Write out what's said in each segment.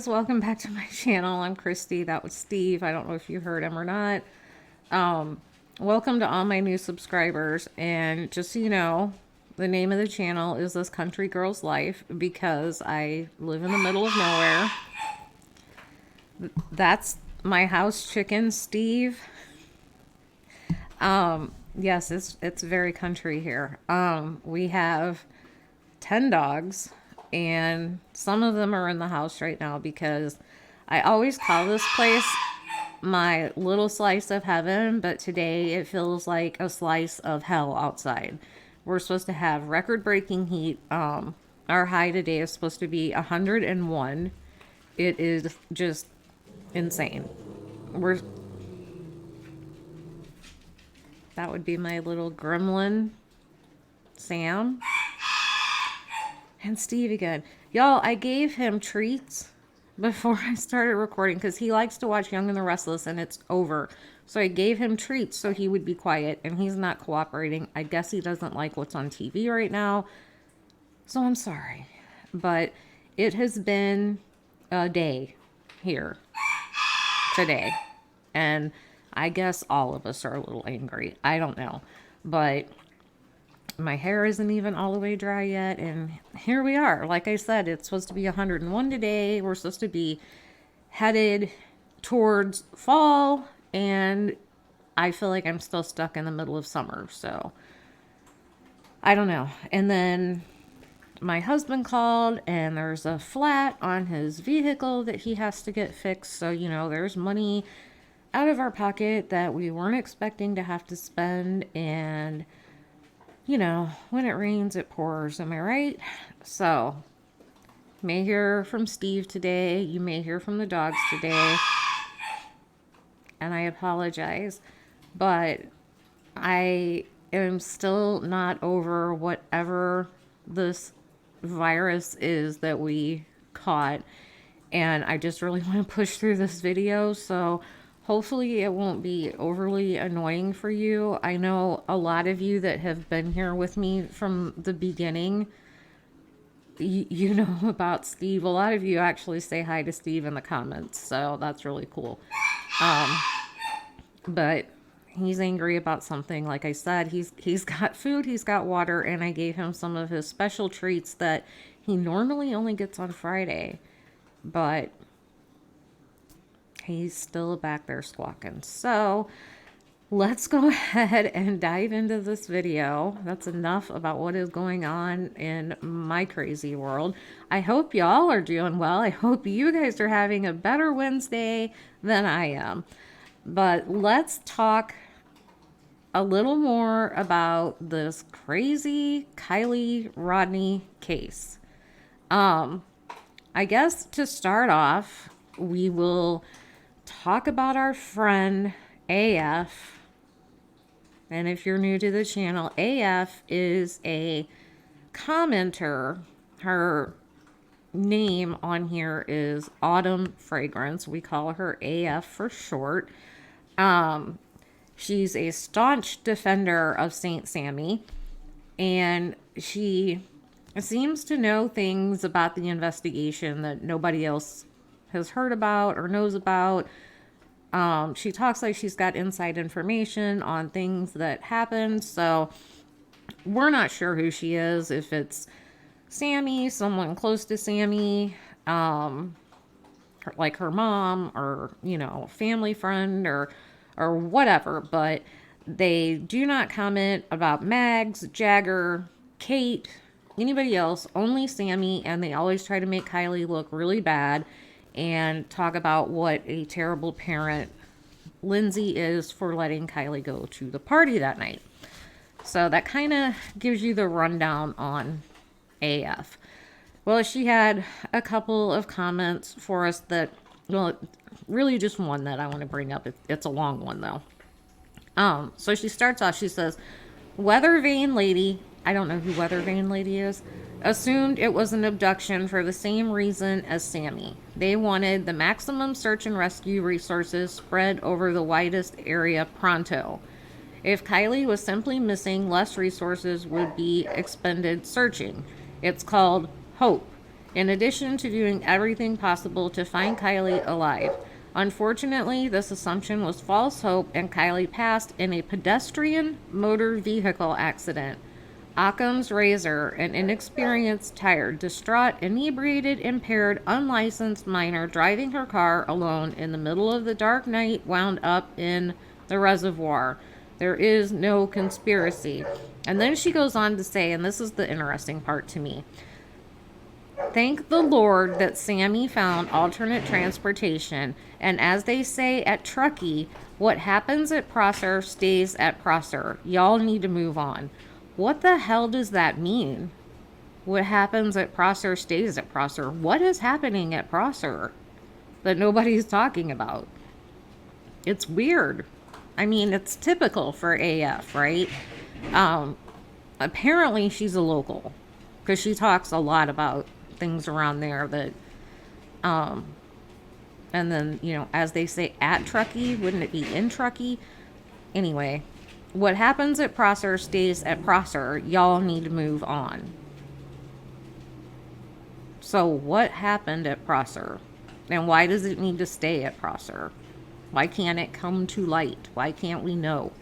guys, welcome back to my channel. I'm Christy. That was Steve. I don't know if you heard him or not. Welcome to all my new subscribers. And just so you know, the name of the channel is This Country Girl's Life because I live in the middle of nowhere. That's my house chicken, Steve. Yes, it's very country here. We have 10 dogs. And some of them are in the house right now because I always call this place my little slice of heaven, but today it feels like a slice of hell outside. We're supposed to have record-breaking heat. Our high today is supposed to be 101. It is just insane. That would be my little gremlin, Sam. And Steve again. Y'all, I gave him treats before I started recording because he likes to watch Young and the Restless and it's over. So I gave him treats so he would be quiet and he's not cooperating. I guess he doesn't like what's on TV right now. So I'm sorry. But it has been a day here today. And I guess all of us are a little angry. I don't know. But my hair isn't even all the way dry yet, and here we are. Like I said, it's supposed to be 101 today. We're supposed to be headed towards fall, and I feel like I'm still stuck in the middle of summer, so I don't know. And then my husband called, and there's a flat on his vehicle that he has to get fixed, so, you know, there's money out of our pocket that we weren't expecting to have to spend, and you know, when it rains, it pours. Am I right? So, you may hear from Steve today. You may hear from the dogs today. And I apologize. But I am still not over whatever this virus is that we caught. And I just really want to push through this video. So, hopefully it won't be overly annoying for you. I know a lot of you that have been here with me from the beginning, you know about Steve. A lot of you actually say hi to Steve in the comments, so that's really cool. But he's angry about something. Like I said, he's got food, he's got water, and I gave him some of his special treats that he normally only gets on Friday. But he's still back there squawking. So let's go ahead and dive into this video. That's enough about what is going on in my crazy world. I hope y'all are doing well. I hope you guys are having a better Wednesday than I am. But let's talk a little more about this crazy Kiely Rodni case. I guess to start off, we will talk about our friend AF. And if you're new to the channel, AF is a commenter. Her name on here is Autumn Fragrance. We call her AF for short. She's a staunch defender of Saint Sammy, and she seems to know things about the investigation that nobody else has heard about or knows about. She talks like she's got inside information on things that happened, so we're not sure who she is, if it's Sammy, someone close to Sammy, like her mom, or, you know, family friend, or whatever, but they do not comment about Mags, Jagger, Kate, anybody else, only Sammy, and they always try to make Kiely look really bad and talk about what a terrible parent Lindsay is for letting Kiely go to the party that night. So that kind of gives you the rundown on AF. Well, she had a couple of comments for us that, well, really just one that I want to bring up. It's a long one, though. So she starts off, she says, Weather Vane Lady, I don't know who Weather Vane Lady is, assumed it was an abduction for the same reason as Sammy. They wanted the maximum search and rescue resources spread over the widest area pronto. If Kiely was simply missing, less resources would be expended searching. It's called hope. in addition to doing everything possible to find Kiely alive. Unfortunately, this assumption was false hope, and Kiely passed in a pedestrian motor vehicle accident. Occam's razor, an inexperienced, tired, distraught, inebriated, impaired, unlicensed minor driving her car alone in the middle of the dark night, wound up in the reservoir. There is no conspiracy. And then she goes on to say, and this is the interesting part to me, thank the Lord that Sammy found alternate transportation. And as they say at Truckee, what happens at Prosser stays at Prosser. Y'all need to move on. What the hell does that mean? What happens at Prosser stays at Prosser. What is happening at Prosser that nobody's talking about? It's weird. I mean, it's typical for AF, right? Apparently she's a local because she talks a lot about things around there that, and then, you know, as they say at Truckee, wouldn't it be in Truckee? Anyway, what happens at Prosser stays at Prosser. Y'all need to move on. So what happened at Prosser? And why does it need to stay at Prosser? Why can't it come to light? Why can't we know?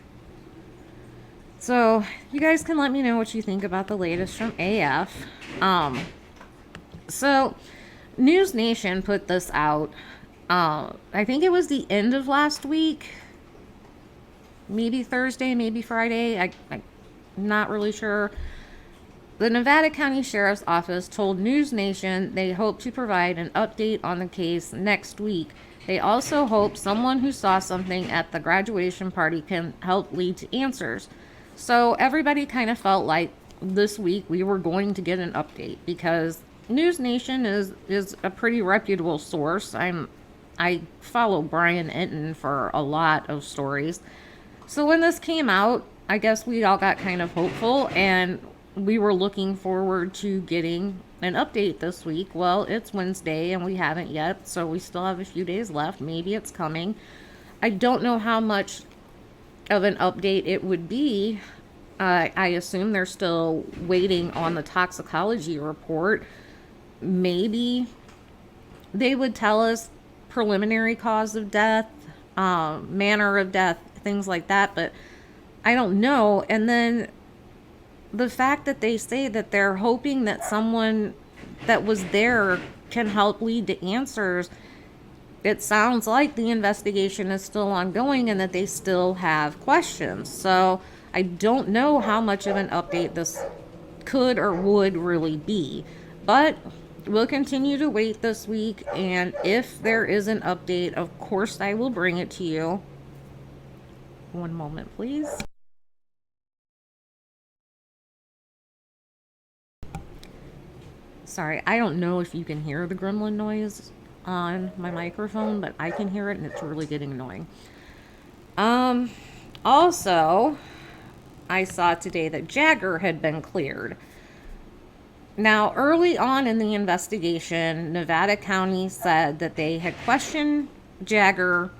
So you guys can let me know what you think about the latest from AF. So News Nation put this out. I think it was the end of last week. Maybe Thursday, maybe Friday. I'm not really sure. The Nevada County Sheriff's Office told News Nation they hope to provide an update on the case next week. They also hope someone who saw something at the graduation party can help lead to answers. So everybody kind of felt like this week we were going to get an update because News Nation is a pretty reputable source. I follow Brian Enton for a lot of stories. So when this came out, I guess we all got kind of hopeful and we were looking forward to getting an update this week. Well, it's Wednesday and we haven't yet, so we still have a few days left. Maybe it's coming. I don't know how much of an update it would be. I assume they're still waiting on the toxicology report. Maybe they would tell us preliminary cause of death, manner of death, things like that, but I don't know. And then the fact that they say that they're hoping that someone that was there can help lead to answers, it sounds like the investigation is still ongoing and that they still have questions. So I don't know how much of an update this could or would really be, but we'll continue to wait this week, and if there is an update, of course I will bring it to you. One moment, please. Sorry, I don't know if you can hear the gremlin noise on my microphone, but I can hear it and it's really getting annoying. Also, I saw today that Jagger had been cleared. Now, early on in the investigation, Nevada County said that they had questioned Jagger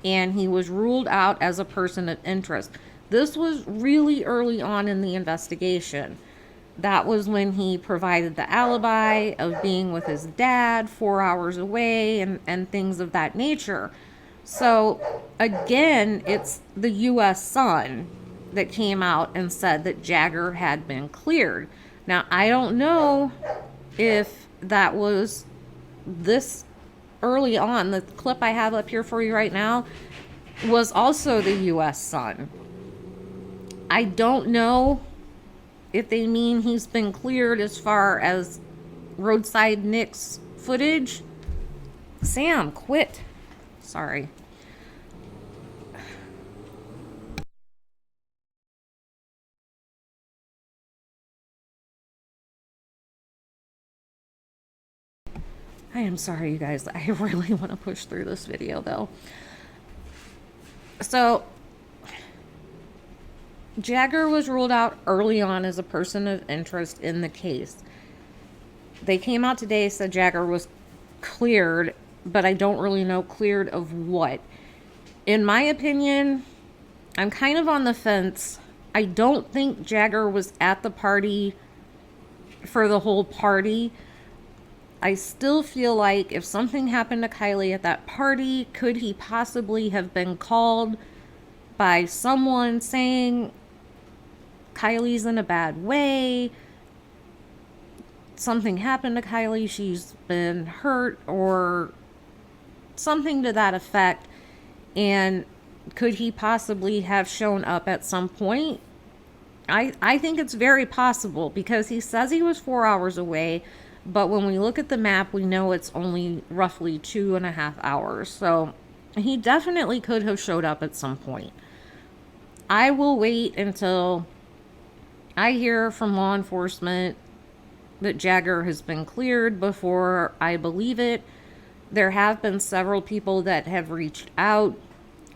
and he was ruled out as a person of interest. This was really early on in the investigation. That was when he provided the alibi of being with his dad 4 hours away and things of that nature. So, again, it's the U.S. Sun that came out and said that Jagger had been cleared. Now, I don't know if that was this early on. The clip I have up here for you right now was also the U.S. Sun. I don't know if they mean he's been cleared as far as roadside Nick's footage. Sam, quit. Sorry. I am sorry, you guys. I really want to push through this video, though. So, Jagger was ruled out early on as a person of interest in the case. They came out today, said Jagger was cleared, but I don't really know cleared of what. In my opinion, I'm kind of on the fence. I don't think Jagger was at the party for the whole party. I still feel like if something happened to Kiely at that party, could he possibly have been called by someone saying Kiely's in a bad way? Something happened to Kiely, she's been hurt, or something to that effect. And could he possibly have shown up at some point? I think it's very possible because he says he was 4 hours away, but when we look at the map, we know it's only roughly 2.5 hours. So he definitely could have showed up at some point. I will wait until I hear from law enforcement that Jagger has been cleared before I believe it. There have been several people that have reached out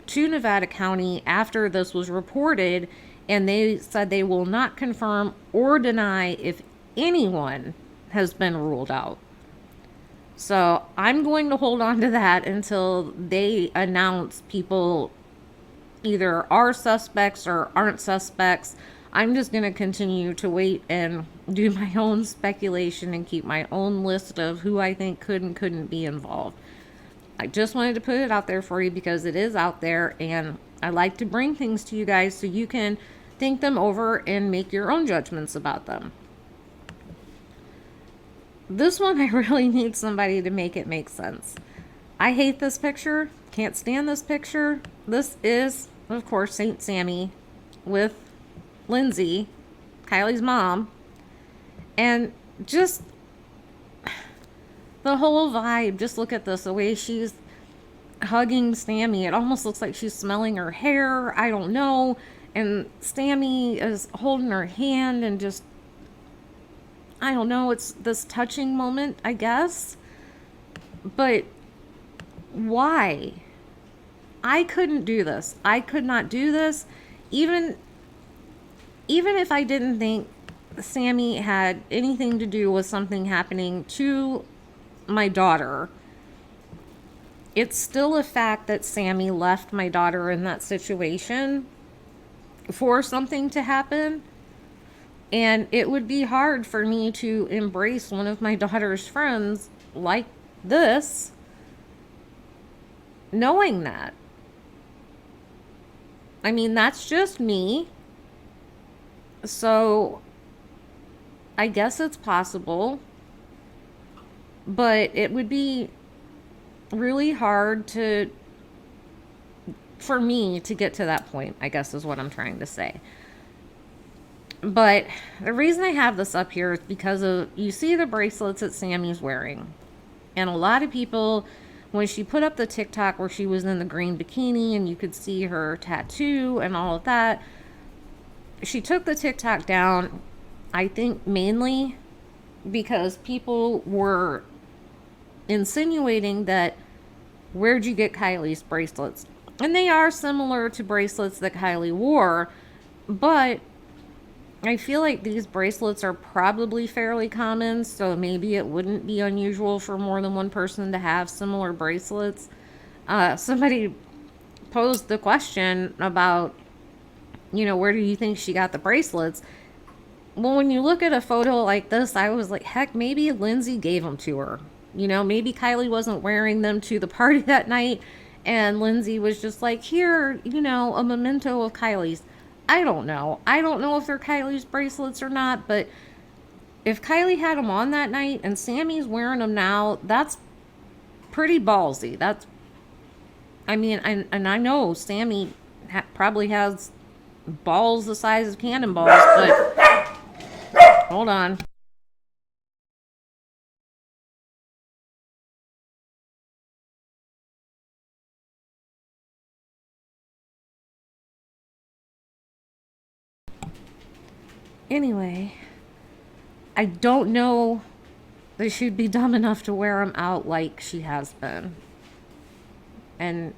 to Nevada County after this was reported, and they said they will not confirm or deny if anyone has been ruled out. So I'm going to hold on to that until they announce people either are suspects or aren't suspects. I'm just going to continue to wait and do my own speculation and keep my own list of who I think could and couldn't be involved. I just wanted to put it out there for you because it is out there, and I like to bring things to you guys so you can think them over and make your own judgments about them. This one, I really need somebody to make it make sense. I hate this picture. Can't stand this picture. This is, of course, St. Sammy with Lindsay, Kiely's mom. And just the whole vibe, just look at this, the way she's hugging Sammy. It almost looks like she's smelling her hair. I don't know. And Sammy is holding her hand and just, I don't know, it's this touching moment, I guess. But why? I couldn't do this. I could not do this. Even if I didn't think Sammy had anything to do with something happening to my daughter, it's still a fact that Sammy left my daughter in that situation for something to happen. And it would be hard for me to embrace one of my daughter's friends like this, knowing that. I mean, that's just me. So I guess it's possible, but it would be really hard for me to get to that point, I guess is what I'm trying to say. But the reason I have this up here is because of, you see the bracelets that Sammy's wearing. And a lot of people, when she put up the TikTok where she was in the green bikini and you could see her tattoo and all of that, she took the TikTok down, I think mainly because people were insinuating that, where'd you get Kiely's bracelets? And they are similar to bracelets that Kiely wore, but I feel like these bracelets are probably fairly common, so maybe it wouldn't be unusual for more than one person to have similar bracelets. Somebody posed the question about, where do you think she got the bracelets? Well, when you look at a photo like this, I was like, heck, maybe Lindsay gave them to her. Maybe Kiely wasn't wearing them to the party that night, and Lindsay was just like, here, a memento of Kiely's. I don't know. I don't know if they're Kiely's bracelets or not, but if Kiely had them on that night and Sammy's wearing them now, that's pretty ballsy. And I know Sammy probably has balls the size of cannonballs, but hold on. Anyway, I don't know that she'd be dumb enough to wear them out like she has been. And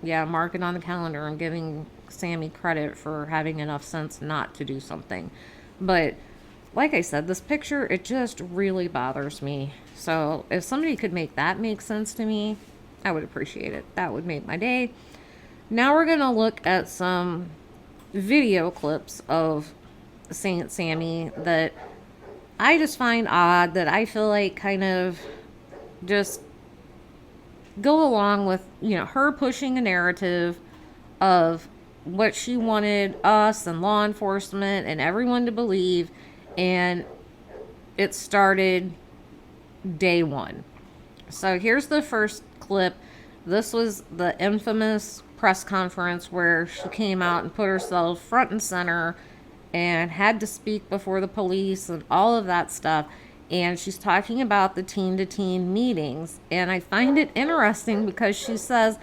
yeah, mark it on the calendar. I'm giving Sammy credit for having enough sense not to do something. But like I said, this picture, it just really bothers me. So if somebody could make that make sense to me, I would appreciate it. That would make my day. Now we're going to look at some video clips of Saint Sammy that I just find odd, that I feel like kind of just go along with, her pushing a narrative of what she wanted us and law enforcement and everyone to believe. And it started day one. So here's the first clip. This was the infamous press conference where she came out and put herself front and center and had to speak before the police and all of that stuff. And she's talking about the teen to teen meetings. And I find it interesting because she says,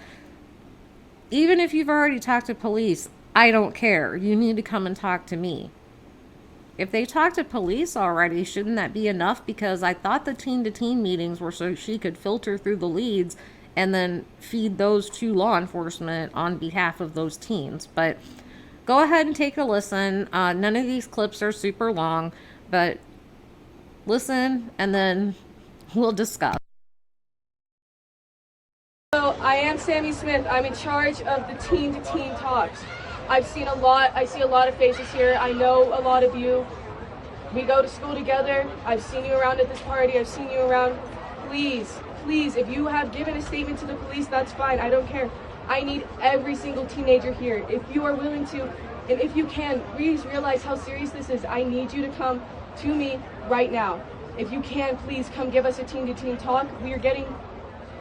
even if you've already talked to police, I don't care. You need to come and talk to me. If they talked to police already, shouldn't that be enough? Because I thought the teen to teen meetings were so she could filter through the leads and then feed those to law enforcement on behalf of those teens. But go ahead and take a listen. None of these clips are super long, but listen and then we'll discuss. So I am Sammy Smith. I'm in charge of the teen to teen talks. I've seen a lot. I see a lot of faces here. I know a lot of you. We go to school together. I've seen you around at this party. I've seen you around. Please, if you have given a statement to the police, that's fine. I don't care. I need every single teenager here. If you are willing to, and if you can, please realize how serious this is. I need you to come to me right now. If you can, please come give us a teen to teen talk. We are getting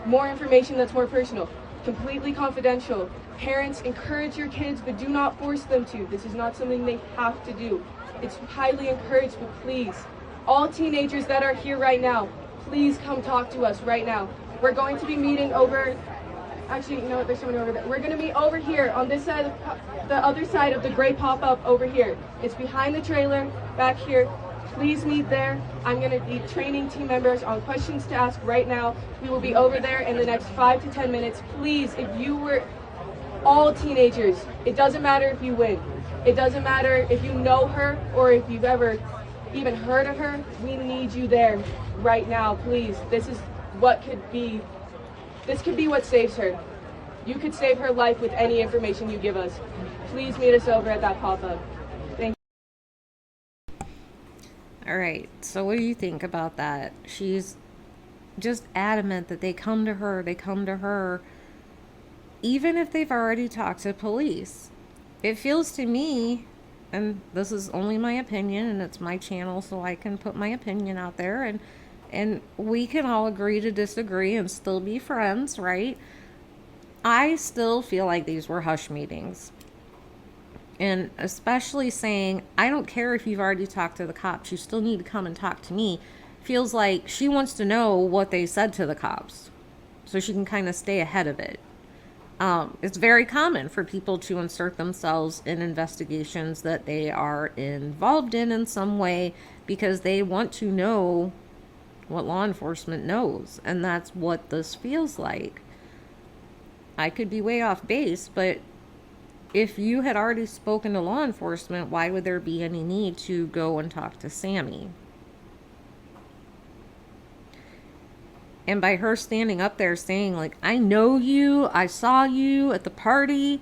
more information that's more personal, completely confidential. Parents, encourage your kids, but do not force them to. This is not something they have to do. It's highly encouraged, but please, all teenagers that are here right now, please come talk to us right now. We're going to be meeting over, actually, you know what, there's someone over there. We're going to meet over here on this side, the other side of the gray pop-up over here. It's behind the trailer, back here. Please meet there. I'm going to need training team members on questions to ask right now. We will be over there in the next 5 to 10 minutes. Please, if you were all teenagers, it doesn't matter if you win. It doesn't matter if you know her or if you've ever even heard of her. We need you there right now, please. This is what could be what saves her. You could save her life with any information you give us. Please meet us over at that pop-up. Thank you. All right, so what do you think about that? She's just adamant that they come to her, even if they've already talked to police. It feels to me, and this is only my opinion, and it's my channel, so I can put my opinion out there, and we can all agree to disagree and still be friends, right? I still feel like these were hush meetings. And especially saying, I don't care if you've already talked to the cops, you still need to come and talk to me, feels like she wants to know what they said to the cops so she can kind of stay ahead of it. It's very common for people to insert themselves in investigations that they are involved in some way because they want to know what law enforcement knows. And that's what this feels like. I could be way off base, but if you had already spoken to law enforcement, why would there be any need to go and talk to Sammy? And by her standing up there saying, like, I know you, I saw you at the party,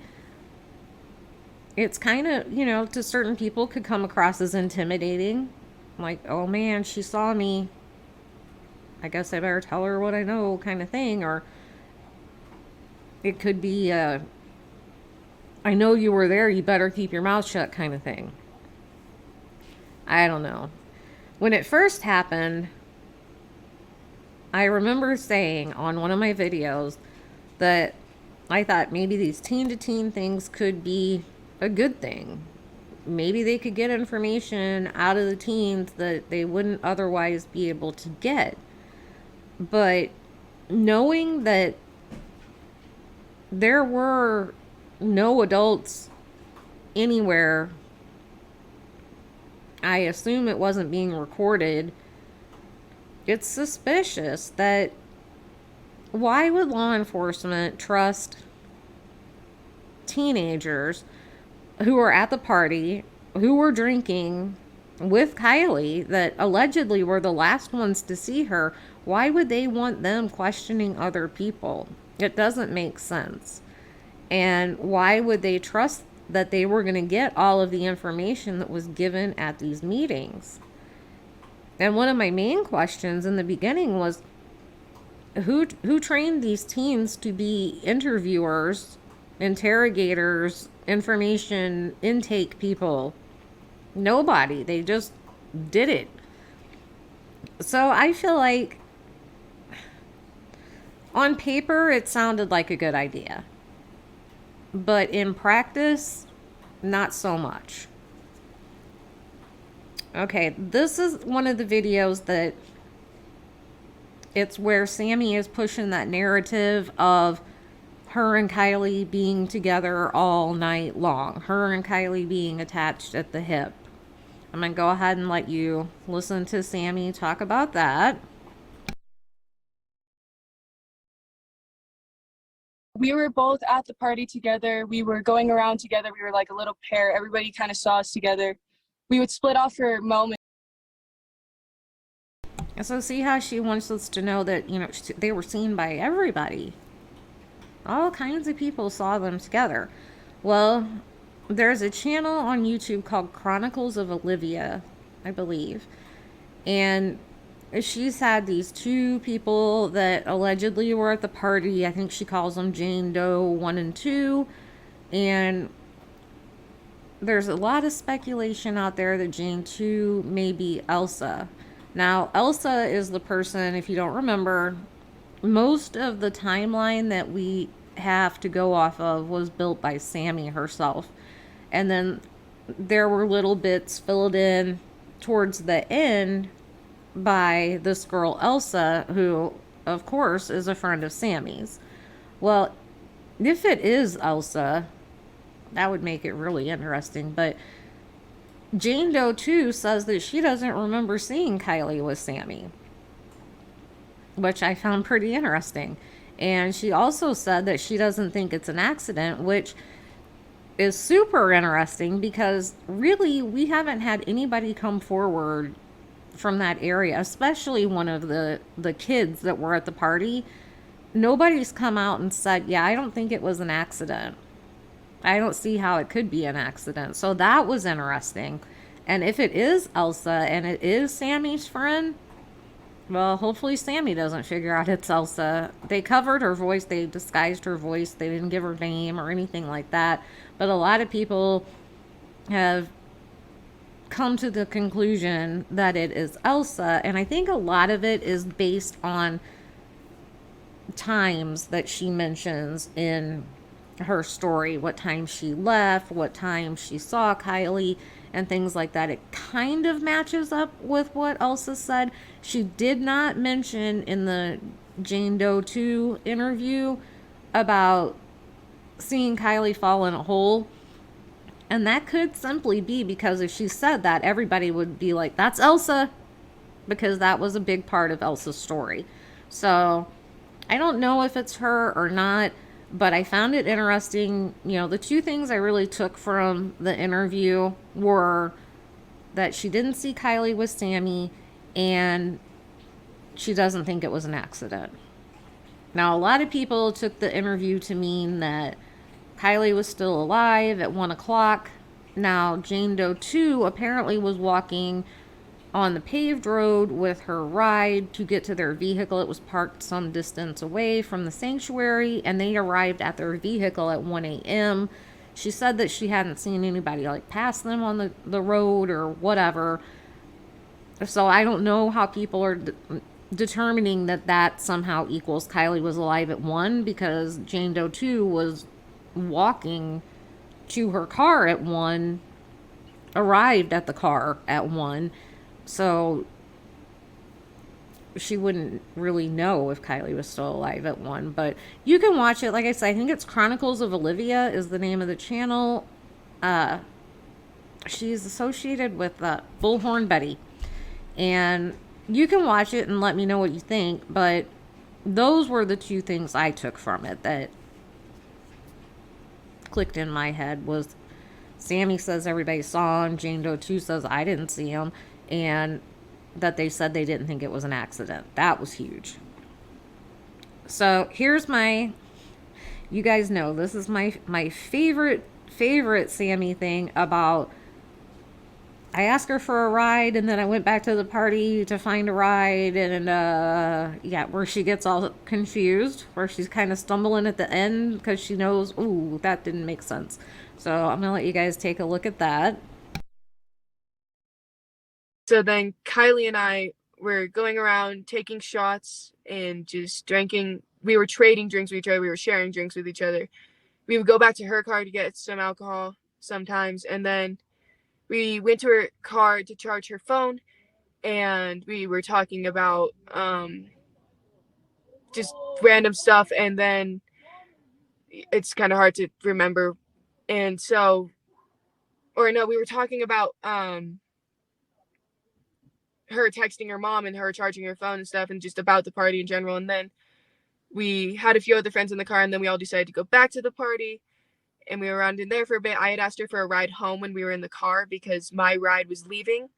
it's kind of, to certain people could come across as intimidating. Like, oh man, she saw me, I guess I better tell her what I know kind of thing. Or it could be, I know you were there, you better keep your mouth shut kind of thing. I don't know. When it first happened, I remember saying on one of my videos that I thought maybe these teen to teen things could be a good thing. Maybe they could get information out of the teens that they wouldn't otherwise be able to get. But knowing that there were no adults anywhere, I assume it wasn't being recorded. It's suspicious that why would law enforcement trust teenagers who were at the party, who were drinking with Kiely, that allegedly were the last ones to see her? Why would they want them questioning other people? It doesn't make sense. And why would they trust that they were going to get all of the information that was given at these meetings? And one of my main questions in the beginning was, who trained these teens to be interviewers, interrogators, information intake people? Nobody. They just did it. So I feel like on paper it sounded like a good idea, but in practice, not so much. Okay, this is one of the videos that it's where Sammy is pushing that narrative of her and Kiely being together all night long, her and Kiely being attached at the hip. I'm going to go ahead and let you listen to Sammy talk about that. We were both at the party together. We were going around together. We were like a little pair. Everybody kind of saw us together. We would split off for moments. So see how she wants us to know that, you know, they were seen by everybody. All kinds of people saw them together. Well, there's a channel on YouTube called Chronicles of Olivia, I believe. And she's had these two people that allegedly were at the party. I think she calls them Jane Doe 1 and 2. And there's a lot of speculation out there that Jane 2 may be Elsa. Now, Elsa is the person, if you don't remember, most of the timeline that we have to go off of was built by Sammy herself. And then there were little bits filled in towards the end by this girl Elsa, who of course is a friend of Sammy's. Well, if it is Elsa, that would make it really interesting. But Jane Doe 2 says that she doesn't remember seeing Kiely with Sammy, which I found pretty interesting. And she also said that she doesn't think it's an accident, which is super interesting because really we haven't had anybody come forward from that area, especially one of the kids that were at the party. Nobody's come out and said, yeah, I don't think it was an accident. I don't see how it could be an accident. So that was interesting. And if it is Elsa and it is Sammy's friend, well, hopefully Sammy doesn't figure out it's Elsa. They covered her voice. They disguised her voice. They didn't give her name or anything like that. But a lot of people have come to the conclusion that it is Elsa. And I think a lot of it is based on times that she mentions in her story, what time she left, what time she saw Kiely, and things like that. It kind of matches up with what Elsa said. She did not mention in the Jane Doe 2 interview about seeing Kiely fall in a hole. And that could simply be because if she said that, everybody would be like, that's Elsa, because that was a big part of Elsa's story. So I don't know if it's her or not, but I found it interesting. You know, the two things I really took from the interview were that she didn't see Kiely with Sammy and she doesn't think it was an accident. Now, a lot of people took the interview to mean that Kiely was still alive at 1 o'clock. Now, Jane Doe 2 apparently was walking on the paved road with her ride to get to their vehicle. It was parked some distance away from the sanctuary, and they arrived at their vehicle at 1 a.m. She said that she hadn't seen anybody like pass them on the road or whatever. So I don't know how people are determining that somehow equals Kiely was alive at 1, because Jane Doe 2 was walking to her car at 1, arrived at the car at 1. So she wouldn't really know if Kiely was still alive at 1. But you can watch it. Like I said, I think it's Chronicles of Olivia is the name of the channel. She's associated with Bullhorn Betty. And you can watch it and let me know what you think. But those were the two things I took from it that clicked in my head. Was Sammy says everybody saw him. Jane Doe 2 says I didn't see him. And that they said they didn't think it was an accident. That was huge. So here's my, you guys know this is my favorite Sammy thing about I asked her for a ride, and then I went back to the party to find a ride, and yeah, where she gets all confused, where she's kind of stumbling at the end because she knows, ooh, that didn't make sense. So I'm gonna let you guys take a look at that. So then Kiely and I were going around taking shots and just drinking. We were trading drinks with each other. We were sharing drinks with each other. We would go back to her car to get some alcohol sometimes, and then we went to her car to charge her phone, and we were talking about just random stuff, and then it's kind of hard to remember. And so, or no, we were talking about her texting her mom and her charging her phone and stuff, and just about the party in general. And then we had a few other friends in the car, and then we all decided to go back to the party, and we were around in there for a bit. I had asked her for a ride home when we were in the car because my ride was leaving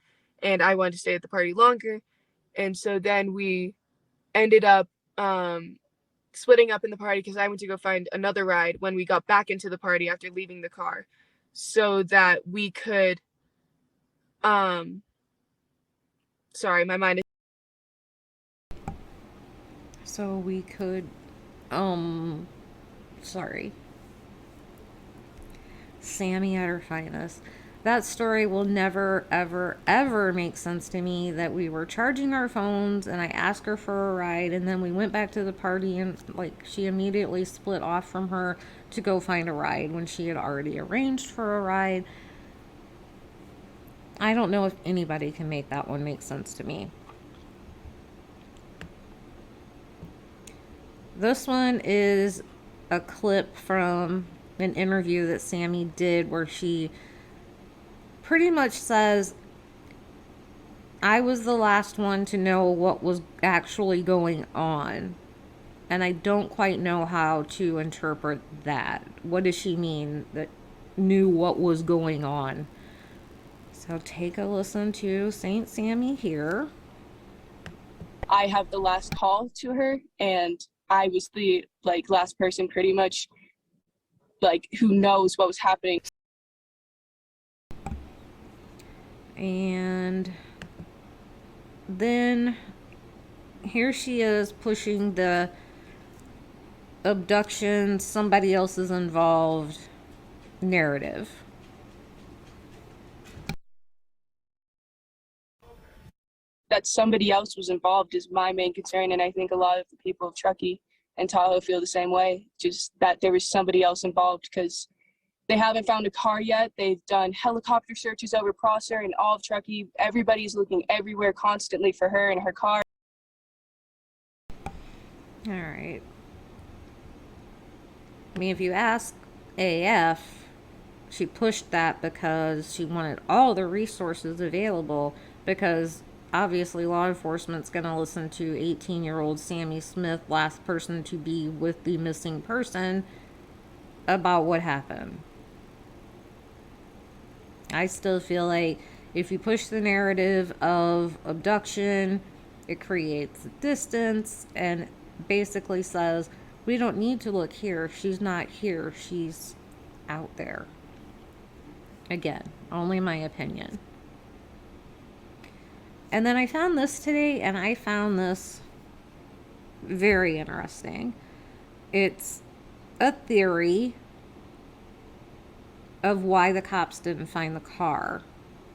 and I wanted to stay at the party longer. And so then we ended up splitting up in the party because I went to go find another ride when we got back into the party after leaving the car, so that we could sorry, my mind is So we could, sorry, Sammy at her finest. That story will never, ever, ever make sense to me, that we were charging our phones and I asked her for a ride, and then we went back to the party and like she immediately split off from her to go find a ride when she had already arranged for a ride. I don't know if anybody can make that one make sense to me. This one is a clip from an interview that Sammy did where she pretty much says, I was the last one to know what was actually going on. And I don't quite know how to interpret that. What does she mean that knew what was going on? So take a listen to Saint Sammy here. I have the last call to her, and I was the last person pretty much who knows what was happening. And then here she is pushing the abduction, somebody else is involved narrative. That somebody else was involved is my main concern, and I think a lot of the people of Truckee and Tahoe feel the same way, just that there was somebody else involved, because they haven't found a car yet. They've done helicopter searches over Prosser and all of Truckee. Everybody's looking everywhere constantly for her and her car. All right. I mean, if you ask AF, she pushed that because she wanted all the resources available, because obviously law enforcement's going to listen to 18-year-old Sammy Smith, last person to be with the missing person, about what happened. I still feel like if you push the narrative of abduction, it creates distance and basically says, we don't need to look here. She's not here. She's out there. Again, only my opinion. And then I found this today, and I found this very interesting. It's a theory of why the cops didn't find the car.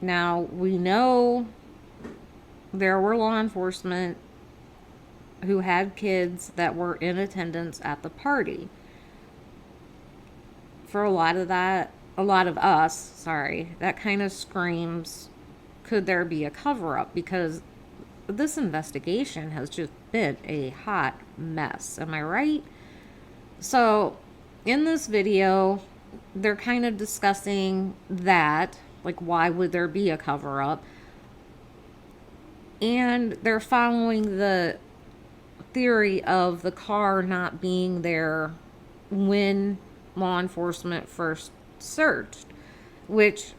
Now, we know there were law enforcement who had kids that were in attendance at the party. For a lot of us, that kind of screams, could there be a cover-up? Because this investigation has just been a hot mess. Am I right? So, in this video, they're kind of discussing that, like, why would there be a cover-up? And they're following the theory of the car not being there when law enforcement first searched, which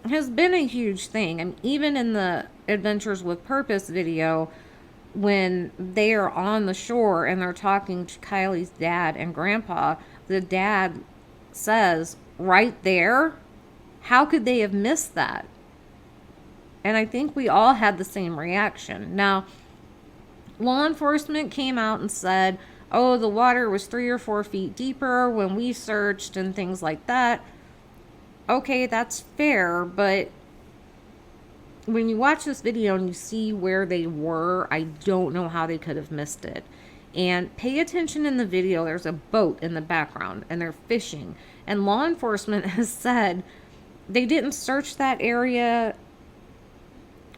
has been a huge thing. I mean, even in the Adventures with Purpose video, when they are on the shore and they're talking to Kiely's dad and grandpa, the dad says, right there, how could they have missed that? And I think we all had the same reaction. Now, law enforcement came out and said, oh, the water was 3 or 4 feet deeper when we searched and things like that. Okay, that's fair, but when you watch this video and you see where they were, I don't know how they could have missed it. And pay attention in the video, there's a boat in the background and they're fishing. And law enforcement has said they didn't search that area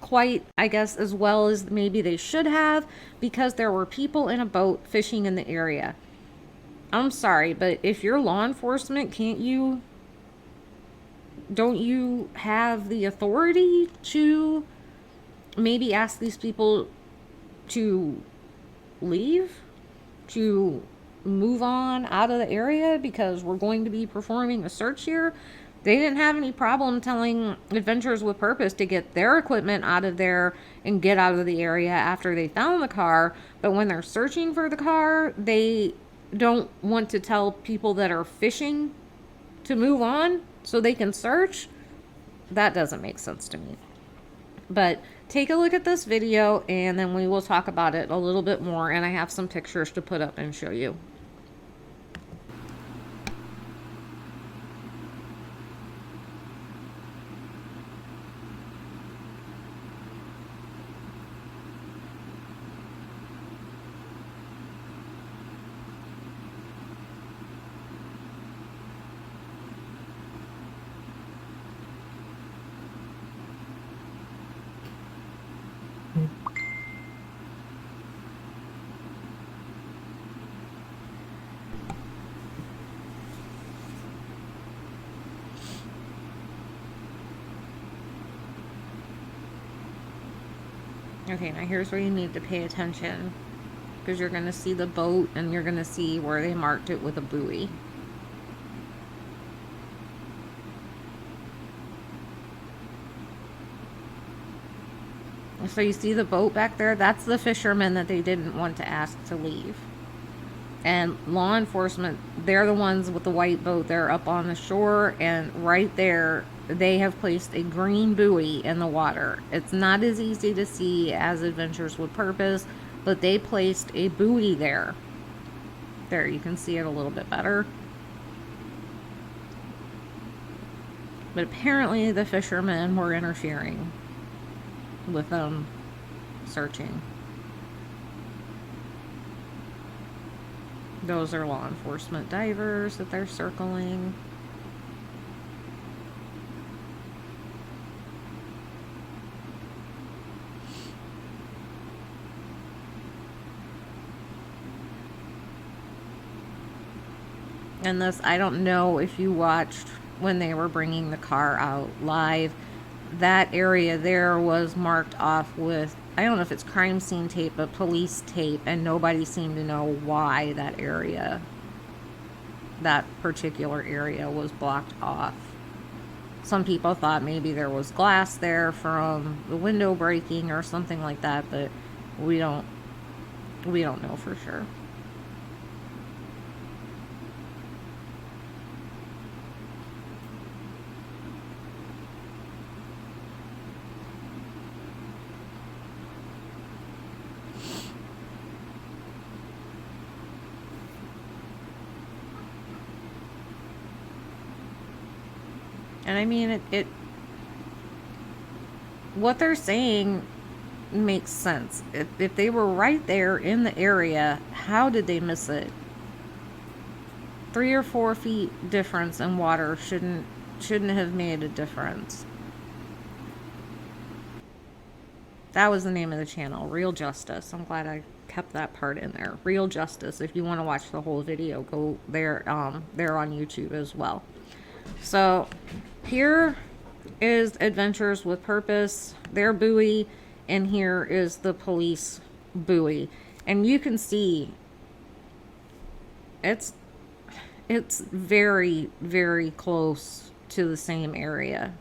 quite, I guess, as well as maybe they should have, because there were people in a boat fishing in the area. I'm sorry, but if you're law enforcement, don't you have the authority to maybe ask these people to leave, to move on out of the area, because we're going to be performing a search here? They didn't have any problem telling Adventures with Purpose to get their equipment out of there and get out of the area after they found the car. But when they're searching for the car, they don't want to tell people that are fishing to move on so they can search. That doesn't make sense to me. But take a look at this video and then we will talk about it a little bit more. And I have some pictures to put up and show you. Okay, now here's where you need to pay attention, because you're going to see the boat and you're going to see where they marked it with a buoy. So you see the boat back there? That's the fishermen that they didn't want to ask to leave. And law enforcement, they're the ones with the white boat. They're up on the shore, and right there, they have placed a green buoy in the water. It's not as easy to see as Adventures with Purpose, but they placed a buoy there. There, you can see it a little bit better. But apparently the fishermen were interfering with them searching. Those are law enforcement divers that they're circling. And this, I don't know if you watched when they were bringing the car out live. That area there was marked off with, I don't know if it's crime scene tape, but police tape, and nobody seemed to know why that area, that particular area, was blocked off. Some people thought maybe there was glass there from the window breaking or something like that, but we don't know for sure. And I mean, what they're saying makes sense. If they were right there in the area, how did they miss it? 3 or 4 feet difference in water shouldn't have made a difference. That was the name of the channel, Real Justice. I'm glad I kept that part in there. Real Justice. If you want to watch the whole video, go there. They're on YouTube as well. So here is Adventures with Purpose, their buoy, and here is the police buoy. And you can see it's very, very close to the same area.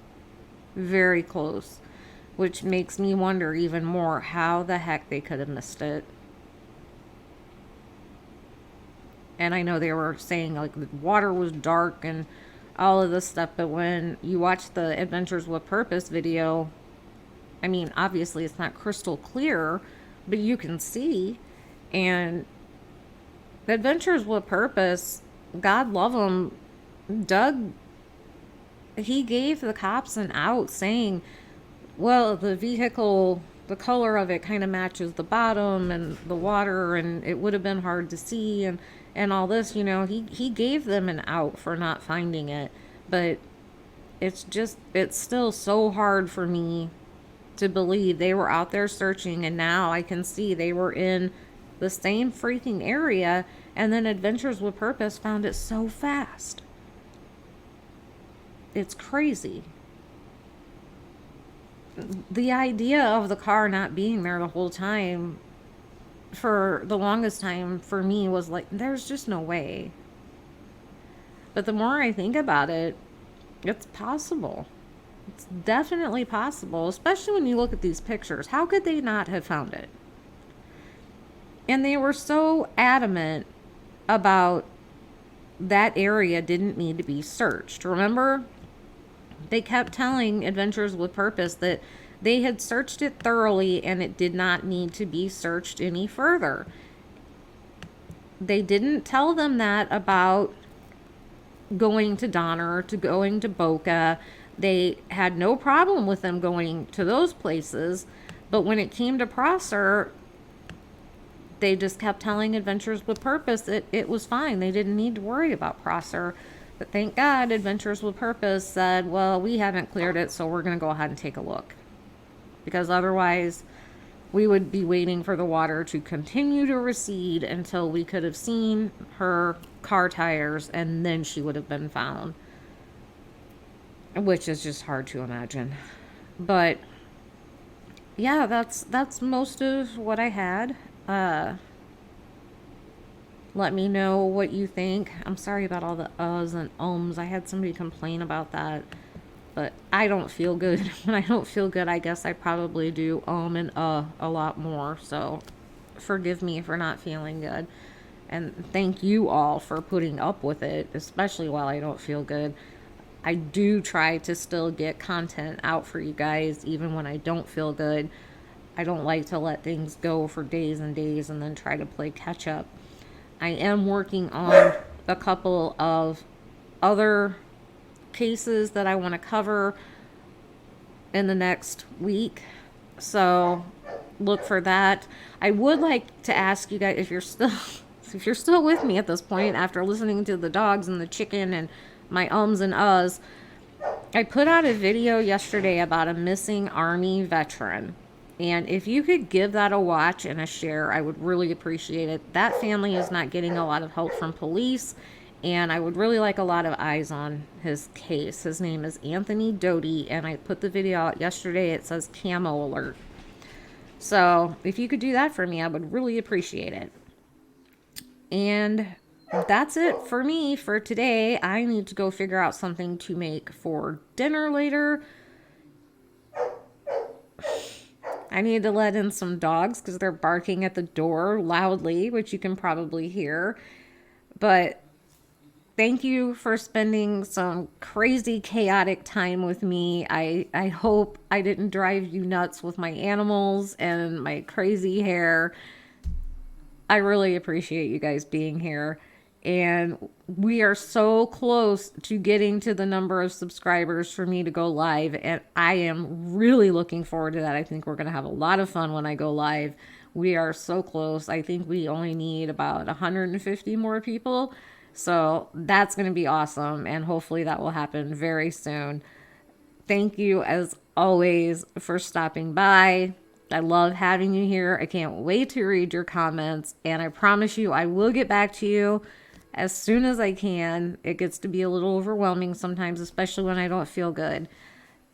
Very close. Which makes me wonder even more how the heck they could have missed it. And I know they were saying like the water was dark and all of this stuff, but when you watch the Adventures with Purpose video I mean, obviously it's not crystal clear, but you can see. And Adventures with Purpose, God love him, Doug, he gave the cops an out saying, well, the vehicle, the color of it kind of matches the bottom and the water, and it would have been hard to see, and all this, you know, he gave them an out for not finding it. But it's still so hard for me to believe they were out there searching, and now I can see they were in the same freaking area, and then Adventures with Purpose found it so fast. It's crazy. The idea of the car not being there the whole time, for the longest time for me, was like, there's just no way. But the more I think about it, it's possible. It's definitely possible, especially when you look at these pictures. How could they not have found it? And they were so adamant about that area didn't need to be searched. Remember? They kept telling Adventures with Purpose that they had searched it thoroughly and it did not need to be searched any further. They didn't tell them that about going to Donner, to going to Boca. They had no problem with them going to those places. But when it came to Prosser, they just kept telling Adventures with Purpose that it was fine. They didn't need to worry about Prosser. But thank God Adventures with Purpose said, well, we haven't cleared it, so we're going to go ahead and take a look. Because otherwise, we would be waiting for the water to continue to recede until we could have seen her car tires, and then she would have been found. Which is just hard to imagine. But yeah, that's most of what I had. Let me know what you think. I'm sorry about all the uhs and ums. I had somebody complain about that. But I don't feel good. When I don't feel good, I guess I probably do and a lot more. So forgive me for not feeling good. And thank you all for putting up with it, especially while I don't feel good. I do try to still get content out for you guys, even when I don't feel good. I don't like to let things go for days and days and then try to play catch up. I am working on a couple of other cases that I want to cover in the next week. So look for that. I would like to ask you guys, if you're still with me at this point after listening to the dogs and the chicken and my ums and uhs, I put out a video yesterday about a missing Army veteran. And if you could give that a watch and a share, I would really appreciate it. That family is not getting a lot of help from police, and I would really like a lot of eyes on his case. His name is Anthony Doty, and I put the video out yesterday. It says camo alert. So if you could do that for me, I would really appreciate it. And that's it for me for today. I need to go figure out something to make for dinner later. I need to let in some dogs because they're barking at the door loudly, which you can probably hear. But thank you for spending some crazy, chaotic time with me. I hope I didn't drive you nuts with my animals and my crazy hair. I really appreciate you guys being here. And we are so close to getting to the number of subscribers for me to go live. And I am really looking forward to that. I think we're going to have a lot of fun when I go live. We are so close. I think we only need about 150 more people. So that's going to be awesome. And hopefully that will happen very soon. Thank you, as always, for stopping by. I love having you here. I can't wait to read your comments. And I promise you, I will get back to you as soon as I can. It gets to be a little overwhelming sometimes, especially when I don't feel good.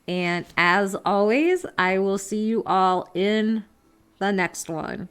And as always, I will see you all in the next one.